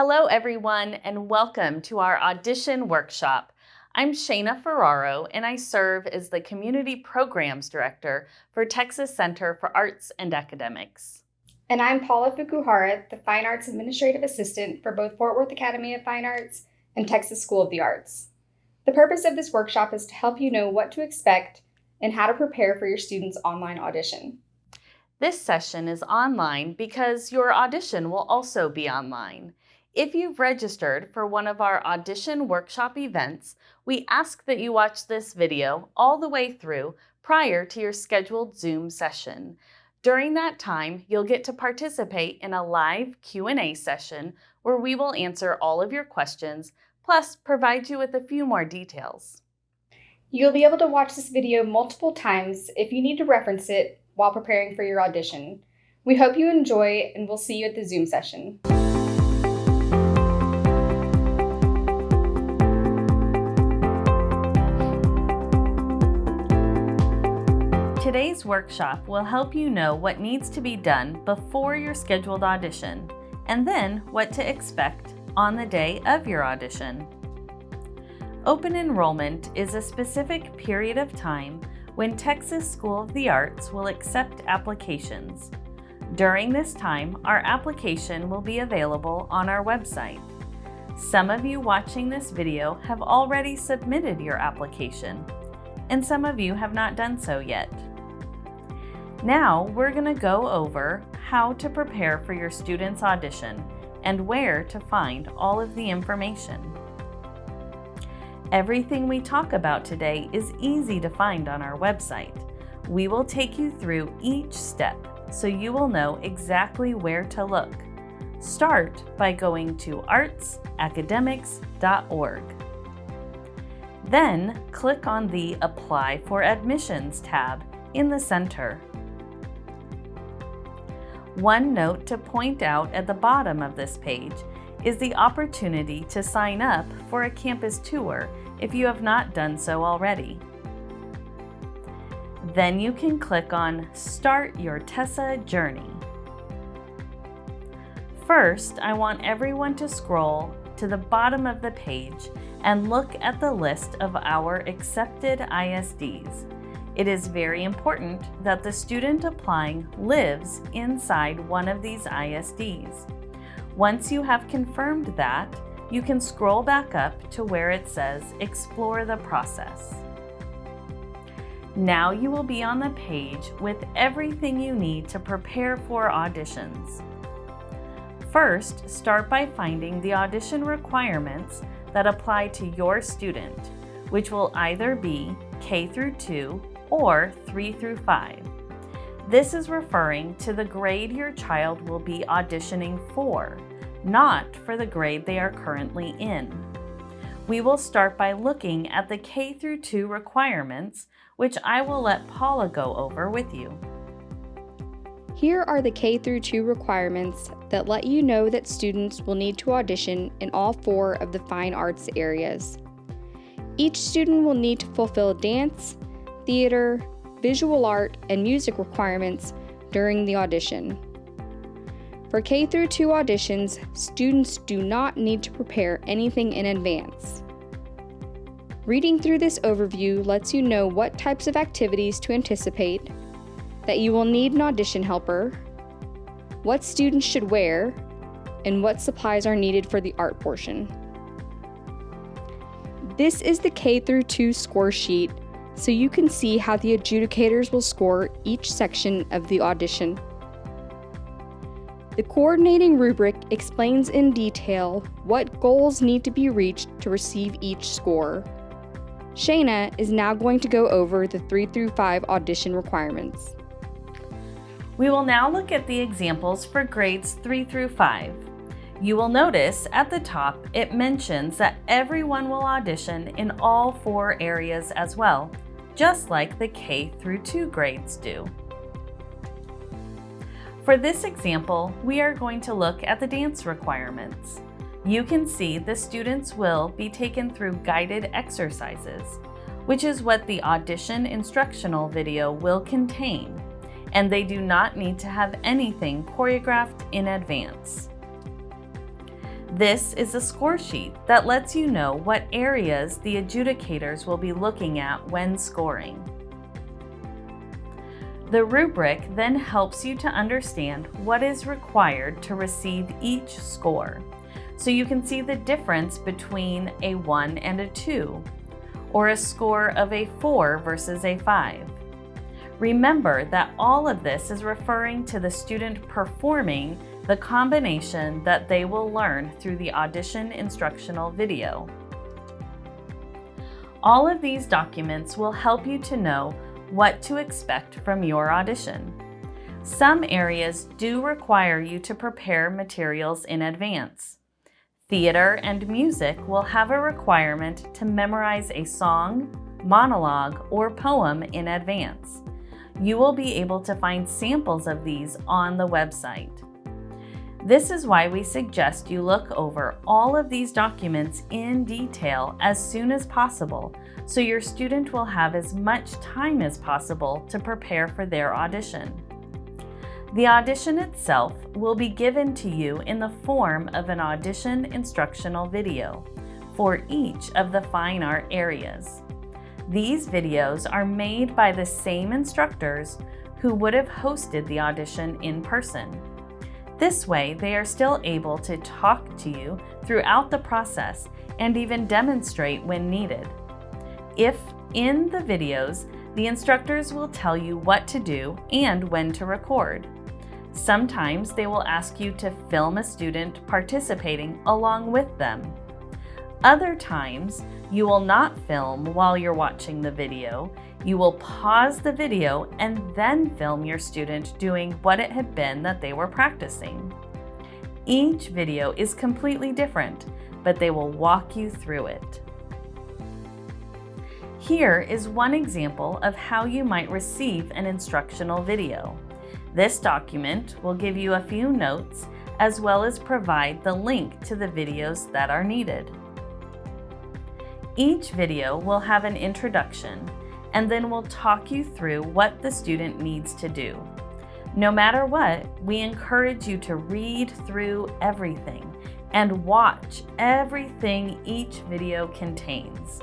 Hello everyone and welcome to our audition workshop. I'm Shayna Ferraro and I serve as the Community Programs Director for Texas Center for Arts and Academics. And I'm Paula Fukuhara, the Fine Arts Administrative Assistant for both Fort Worth Academy of Fine Arts and Texas School of the Arts. The purpose of this workshop is to help you know what to expect and how to prepare for your students' online audition. This session is online because your audition will also be online. If you've registered for one of our audition workshop events, we ask that you watch this video all the way through prior to your scheduled Zoom session. During that time, you'll get to participate in a live Q&A session where we will answer all of your questions, plus provide you with a few more details. You'll be able to watch this video multiple times if you need to reference it while preparing for your audition. We hope you enjoy and we'll see you at the Zoom session. Today's workshop will help you know what needs to be done before your scheduled audition, and then what to expect on the day of your audition. Open enrollment is a specific period of time when Texas School of the Arts will accept applications. During this time, our application will be available on our website. Some of you watching this video have already submitted your application, and some of you have not done so yet. Now we're going to go over how to prepare for your student's audition and where to find all of the information. Everything we talk about today is easy to find on our website. We will take you through each step so you will know exactly where to look. Start by going to artsacademics.org. Then click on the Apply for Admissions tab in the center. One note to point out at the bottom of this page is the opportunity to sign up for a campus tour if you have not done so already. Then you can click on Start Your TeSA Journey. First, I want everyone to scroll to the bottom of the page and look at the list of our accepted ISDs. It is very important that the student applying lives inside one of these ISDs. Once you have confirmed that, you can scroll back up to where it says Explore the Process. Now you will be on the page with everything you need to prepare for auditions. First, start by finding the audition requirements that apply to your student, which will either be K through 2 or 3 through 5. This is referring to the grade your child will be auditioning for, not for the grade they are currently in. We will start by looking at the K through 2 requirements, which I will let Paula go over with you. Here are the K through 2 requirements that let you know that students will need to audition in all 4 of the fine arts areas. Each student will need to fulfill dance, theater, visual art, and music requirements during the audition. For K through 2 auditions, students do not need to prepare anything in advance. Reading through this overview lets you know what types of activities to anticipate, that you will need an audition helper, what students should wear, and what supplies are needed for the art portion. This is the K through 2 score sheet, so you can see how the adjudicators will score each section of the audition. The coordinating rubric explains in detail what goals need to be reached to receive each score. Shayna is now going to go over the 3 through 5 audition requirements. We will now look at the examples for grades 3 through 5. You will notice at the top it mentions that everyone will audition in all 4 areas as well, just like the K through 2 grades do. For this example, we are going to look at the dance requirements. You can see the students will be taken through guided exercises, which is what the audition instructional video will contain, and they do not need to have anything choreographed in advance. This is a score sheet that lets you know what areas the adjudicators will be looking at when scoring. The rubric then helps you to understand what is required to receive each score, so you can see the difference between a 1 and a 2, or a score of a 4 versus a 5. Remember that all of this is referring to the student performing the combination that they will learn through the Audition instructional video. All of these documents will help you to know what to expect from your audition. Some areas do require you to prepare materials in advance. Theater and music will have a requirement to memorize a song, monologue, or poem in advance. You will be able to find samples of these on the website. This is why we suggest you look over all of these documents in detail as soon as possible, so your student will have as much time as possible to prepare for their audition. The audition itself will be given to you in the form of an audition instructional video for each of the fine art areas. These videos are made by the same instructors who would have hosted the audition in person. This way, they are still able to talk to you throughout the process and even demonstrate when needed. If in the videos, the instructors will tell you what to do and when to record. Sometimes they will ask you to film a student participating along with them. Other times, you will not film while you're watching the video. You will pause the video and then film your student doing what it had been that they were practicing. Each video is completely different, but they will walk you through it. Here is one example of how you might receive an instructional video. This document will give you a few notes as well as provide the link to the videos that are needed. Each video will have an introduction and then we'll talk you through what the student needs to do. No matter what, we encourage you to read through everything and watch everything each video contains.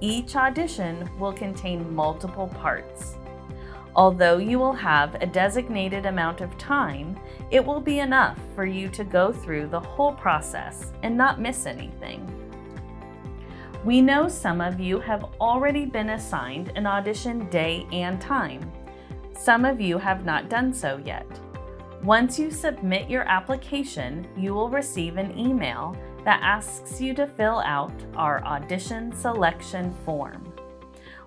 Each audition will contain multiple parts. Although you will have a designated amount of time, it will be enough for you to go through the whole process and not miss anything. We know some of you have already been assigned an audition day and time. Some of you have not done so yet. Once you submit your application, you will receive an email that asks you to fill out our audition selection form.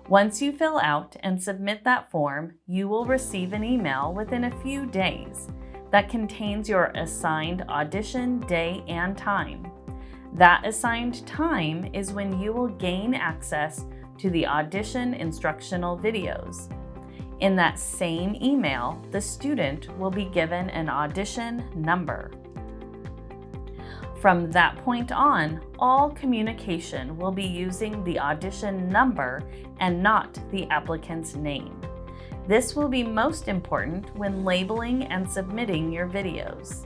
Once you fill out and submit that form, you will receive an email within a few days that contains your assigned audition day and time. That assigned time is when you will gain access to the audition instructional videos. In that same email, the student will be given an audition number. From that point on, all communication will be using the audition number and not the applicant's name. This will be most important when labeling and submitting your videos.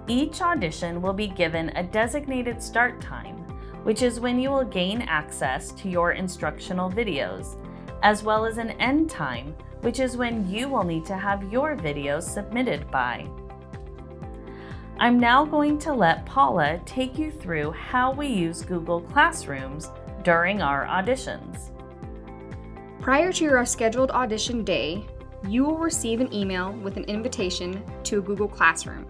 Each audition will be given a designated start time, which is when you will gain access to your instructional videos, as well as an end time, which is when you will need to have your videos submitted by. I'm now going to let Paula take you through how we use Google Classrooms during our auditions. Prior to your scheduled audition day, you will receive an email with an invitation to a Google Classroom.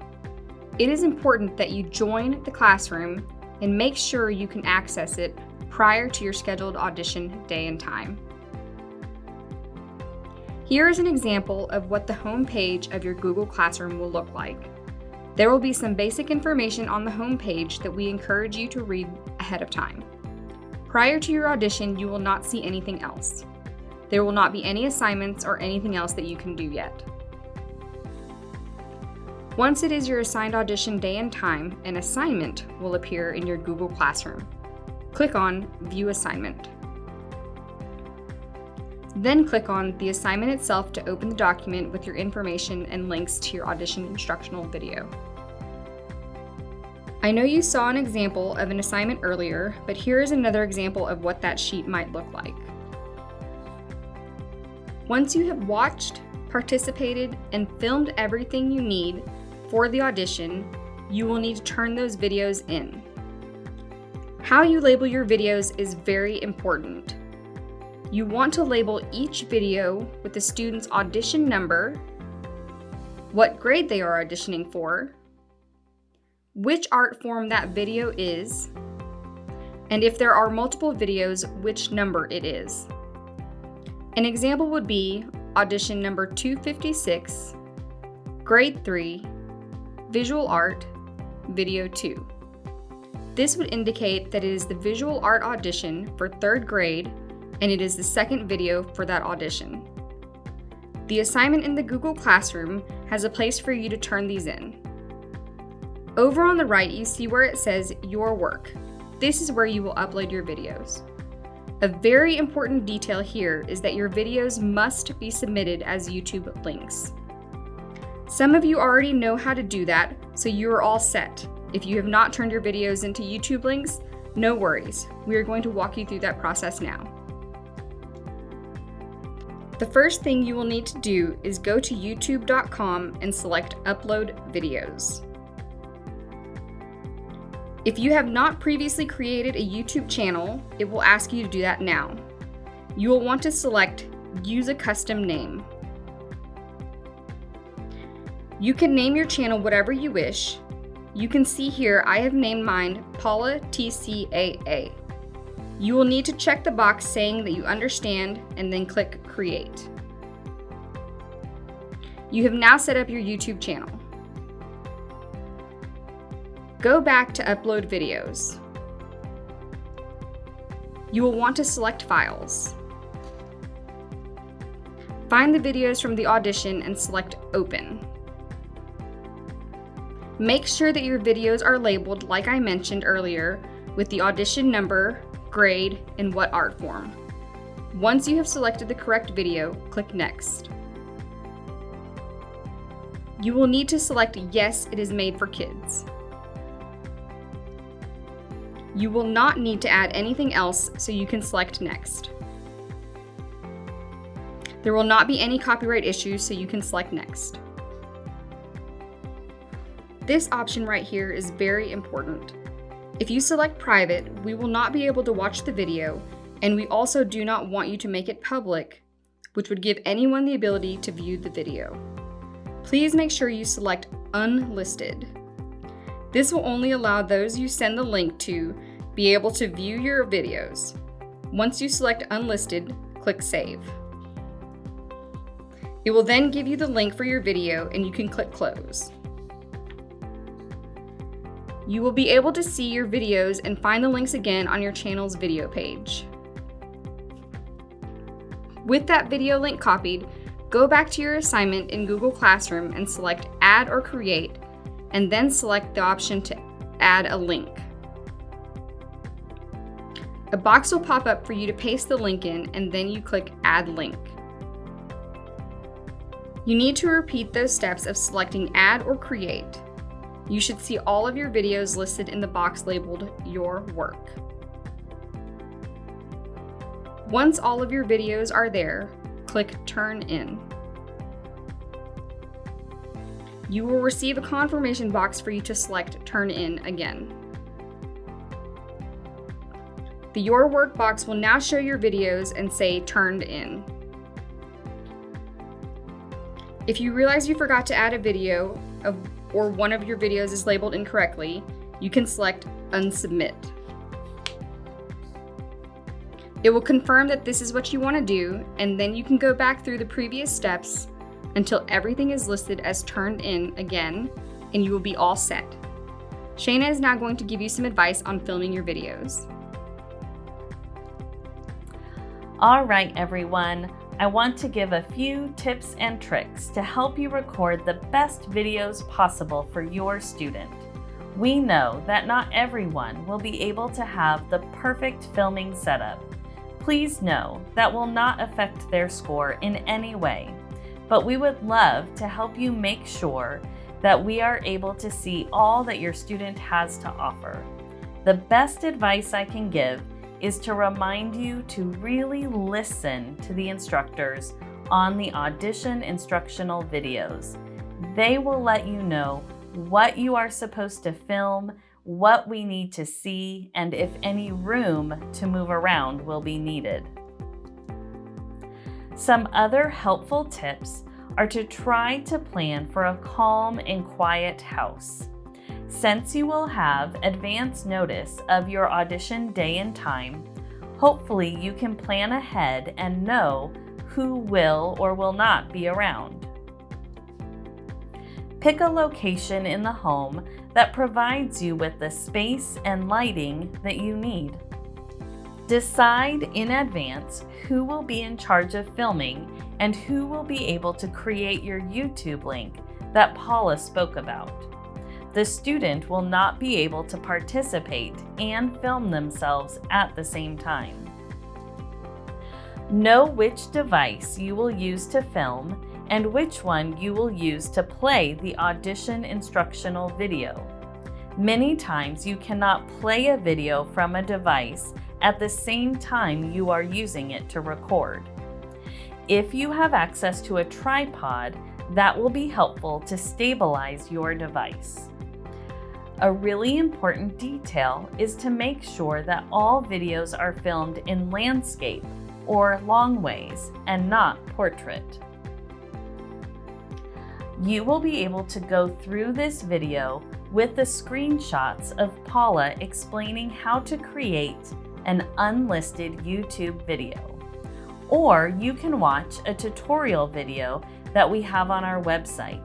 It is important that you join the classroom and make sure you can access it prior to your scheduled audition day and time. Here is an example of what the home page of your Google Classroom will look like. There will be some basic information on the home page that we encourage you to read ahead of time. Prior to your audition, you will not see anything else. There will not be any assignments or anything else that you can do yet. Once it is your assigned audition day and time, an assignment will appear in your Google Classroom. Click on View Assignment. Then click on the assignment itself to open the document with your information and links to your audition instructional video. I know you saw an example of an assignment earlier, but here is another example of what that sheet might look like. Once you have watched, participated, and filmed everything you need for the audition, you will need to turn those videos in. How you label your videos is very important. You want to label each video with the student's audition number, what grade they are auditioning for, which art form that video is, and if there are multiple videos, which number it is. An example would be audition number 256, grade 3, visual art, video 2. This would indicate that it is the visual art audition for 3rd grade, and it is the second video for that audition. The assignment in the Google Classroom has a place for you to turn these in. Over on the right, you see where it says Your Work. This is where you will upload your videos. A very important detail here is that your videos must be submitted as YouTube links. Some of you already know how to do that, so you are all set. If you have not turned your videos into YouTube links, no worries. We are going to walk you through that process now. The first thing you will need to do is go to youtube.com and select Upload Videos. If you have not previously created a YouTube channel, it will ask you to do that now. You will want to select Use a Custom Name. You can name your channel whatever you wish. You can see here I have named mine Paula TeSA. You will need to check the box saying that you understand and then click Create. You have now set up your YouTube channel. Go back to Upload Videos. You will want to select Files. Find the videos from the audition and select Open. Make sure that your videos are labeled like I mentioned earlier with the audition number, grade, and what art form. Once you have selected the correct video, click Next. You will need to select Yes, it is made for kids. You will not need to add anything else, so you can select Next. There will not be any copyright issues, so you can select Next. This option right here is very important. If you select Private, we will not be able to watch the video, and we also do not want you to make it public, which would give anyone the ability to view the video. Please make sure you select Unlisted. This will only allow those you send the link to be able to view your videos. Once you select Unlisted, click Save. It will then give you the link for your video and you can click Close. You will be able to see your videos and find the links again on your channel's video page. With that video link copied, go back to your assignment in Google Classroom and select Add or Create, and then select the option to add a link. A box will pop up for you to paste the link in, and then you click Add Link. You need to repeat those steps of selecting Add or Create. You should see all of your videos listed in the box labeled Your Work. Once all of your videos are there, click Turn In. You will receive a confirmation box for you to select Turn In again. The Your Work box will now show your videos and say Turned In. If you realize you forgot to add a video or one of your videos is labeled incorrectly, you can select Unsubmit. It will confirm that this is what you want to do, and then you can go back through the previous steps until everything is listed as turned in again, and you will be all set. Shayna is now going to give you some advice on filming your videos. All right, everyone. I want to give a few tips and tricks to help you record the best videos possible for your student. We know that not everyone will be able to have the perfect filming setup. Please know that will not affect their score in any way, but we would love to help you make sure that we are able to see all that your student has to offer. The best advice I can give is to remind you to really listen to the instructors on the Audition instructional videos. They will let you know what you are supposed to film, what we need to see, and if any room to move around will be needed. Some other helpful tips are to try to plan for a calm and quiet house. Since you will have advance notice of your audition day and time, hopefully you can plan ahead and know who will or will not be around. Pick a location in the home that provides you with the space and lighting that you need. Decide in advance who will be in charge of filming and who will be able to create your YouTube link that Paula spoke about. The student will not be able to participate and film themselves at the same time. Know which device you will use to film and which one you will use to play the Audition instructional video. Many times you cannot play a video from a device at the same time you are using it to record. If you have access to a tripod, that will be helpful to stabilize your device. A really important detail is to make sure that all videos are filmed in landscape or long ways and not portrait. You will be able to go through this video with the screenshots of Paula explaining how to create an unlisted YouTube video. Or you can watch a tutorial video that we have on our website.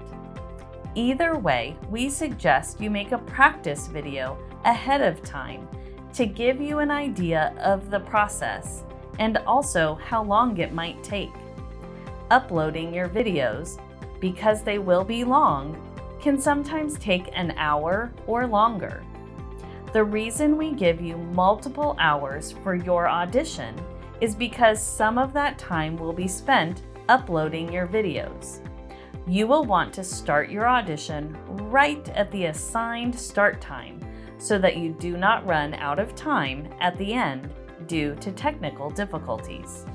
Either way, we suggest you make a practice video ahead of time to give you an idea of the process and also how long it might take. Uploading your videos, because they will be long, can sometimes take an hour or longer. The reason we give you multiple hours for your audition is because some of that time will be spent uploading your videos. You will want to start your audition right at the assigned start time so that you do not run out of time at the end due to technical difficulties.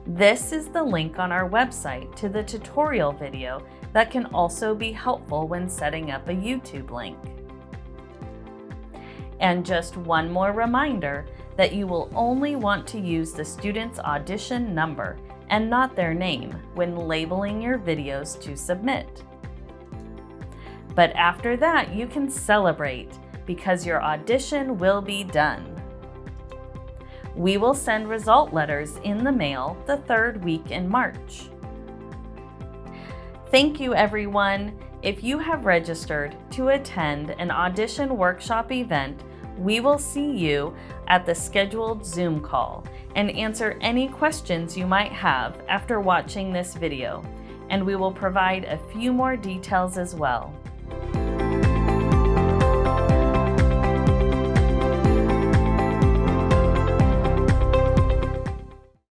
This is the link on our website to the tutorial video that can also be helpful when setting up a YouTube link. And just one more reminder that you will only want to use the student's audition number and not their name when labeling your videos to submit. But after that, you can celebrate because your audition will be done. We will send result letters in the mail the third week in March. Thank you, everyone. If you have registered to attend an audition workshop event, we will see you at the scheduled Zoom call and answer any questions you might have after watching this video, and we will provide a few more details as well.